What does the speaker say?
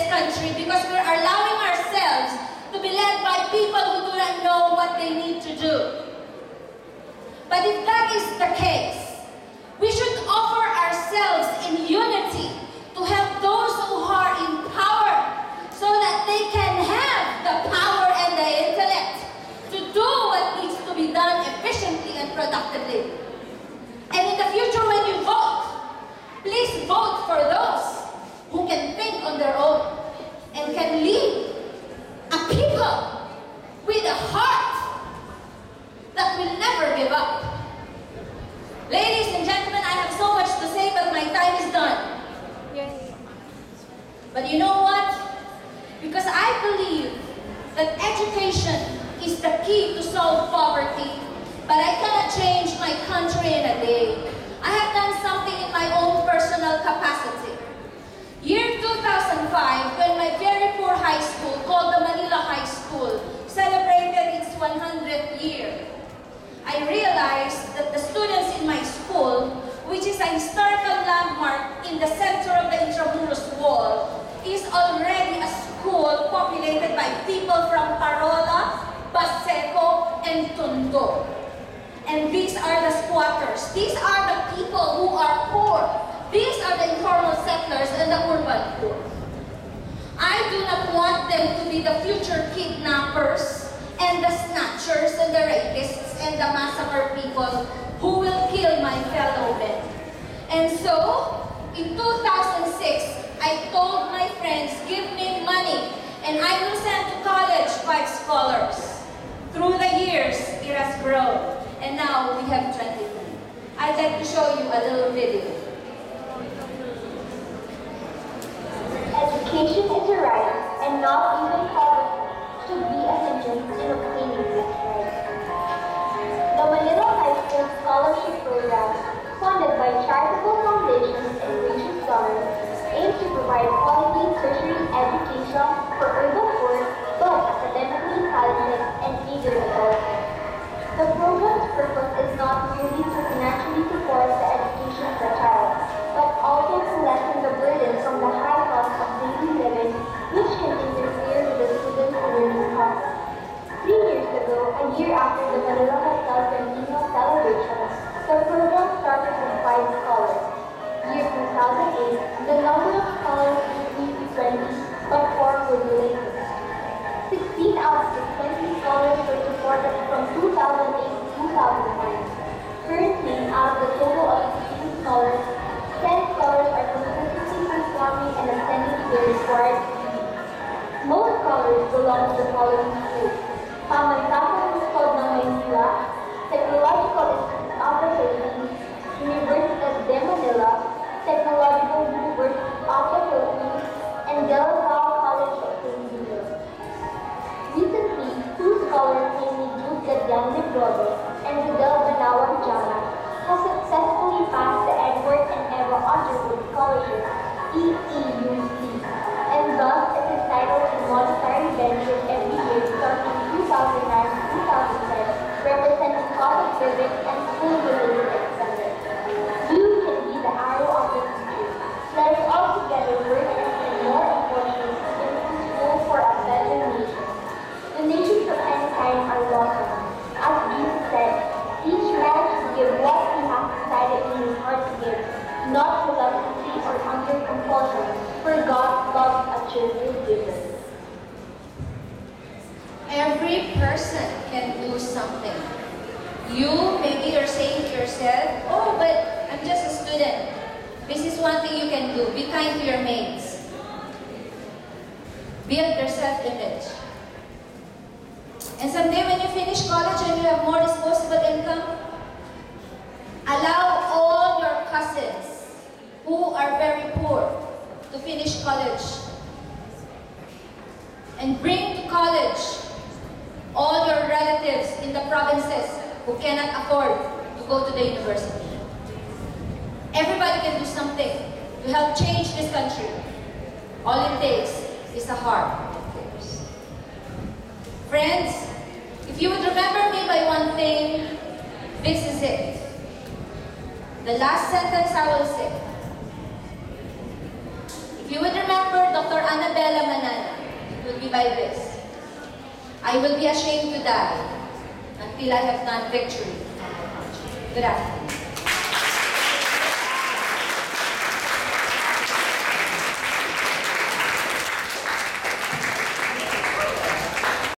country because we're allowing ourselves to be led by people who do not know what they need to do. But if that is the case, we should offer ourselves in unity to help those who are in power so that they can have the power and the intellect to do what needs to be done efficiently and productively. And in the future when you vote, please vote for those who can think on their own and can lead a people with a heart that will never give up. Ladies and gentlemen, I have so much to say, but my time is done. Yay. But you know what? Because I believe that education is the key to solve poverty, but I cannot change my country in a day. I have done something in my own personal capacity. Year 2005, when my very poor high school, called the Manila High School, celebrated its 100th year, I realized that the students in my school, which is a historical landmark in the center of the Intramuros Wall, is already a school populated by people from Parola, Baseco, and Tondo. And these are the squatters. These are the people who are poor. These are the informal settlers and the urban poor. I do not want them to be the future kidnappers and the snatchers and the rapists and the massacre people who will kill my fellow men. And so, in 2006, I told my friends, give me money and I will send to college 5 scholars. Through the years, it has grown. And now we have 23. I'd like to show you a little video. Education is a right, and not even poverty should be a hindrance in obtaining this right. The Manila High School Scholarship Program, funded by charitable foundations and gracious donors, aims to provide quality tertiary education for urban poor, but academically talented and eager adults. The program's purpose is not merely to financially support the education of the child, but also to lessen the burden from the high cost of daily living, which can interfere with the student's learning process. 3 years ago, a year after the Manila Hostel Centennial celebration, the program started with 5 scholars. Year 2008, the number of scholars increased to 20, but 4 were delayed. 16 out of the 20 scholars were supported from 2008 to 2009. Currently, out of the total of 16 scholars, 10 scholars are consistently performing and attending their required duties. Most scholars belong to the following schools: Pamansaka Custod ng Maynila, Technological Institute of the Philippines, University of De Manila, Technological University of the Philippines, and De La Salle College of St. Julius. Recently, 2 scholars, namely Jude Gadian Librodo and Fidel Banawan Jana, have successfully passed the Edward and Eva Underwood Scholarship, EEUC, and thus is entitled to monetary benefit every year starting 2009-2010, representing cost of living and school-related expenses. You can be the arrow of the future. Let us all together work and spend more efforts to improve school for a better nation. Donations of any kind are welcome. As Jesus said, each man should give what he has decided in his heart to give, not reluctantly or under compulsion, for God loves a cheerful giver. Every person can do something. You, maybe you're saying to yourself, oh, but I'm just a student. This is one thing you can do. Be kind to your mates. Build your self-image. And someday when you finish college and you have more disposable income, allow all your cousins who are very poor to finish college. And bring to college all your relatives in the provinces who cannot afford to go to the university. Everybody can do something to help change this country. All it takes is a heart, of course. Friends, if you would remember me by one thing, this is it. The last sentence I will say. If you would remember Dr. Annabella me by this. I will be ashamed to die until I have done victory. Good afternoon.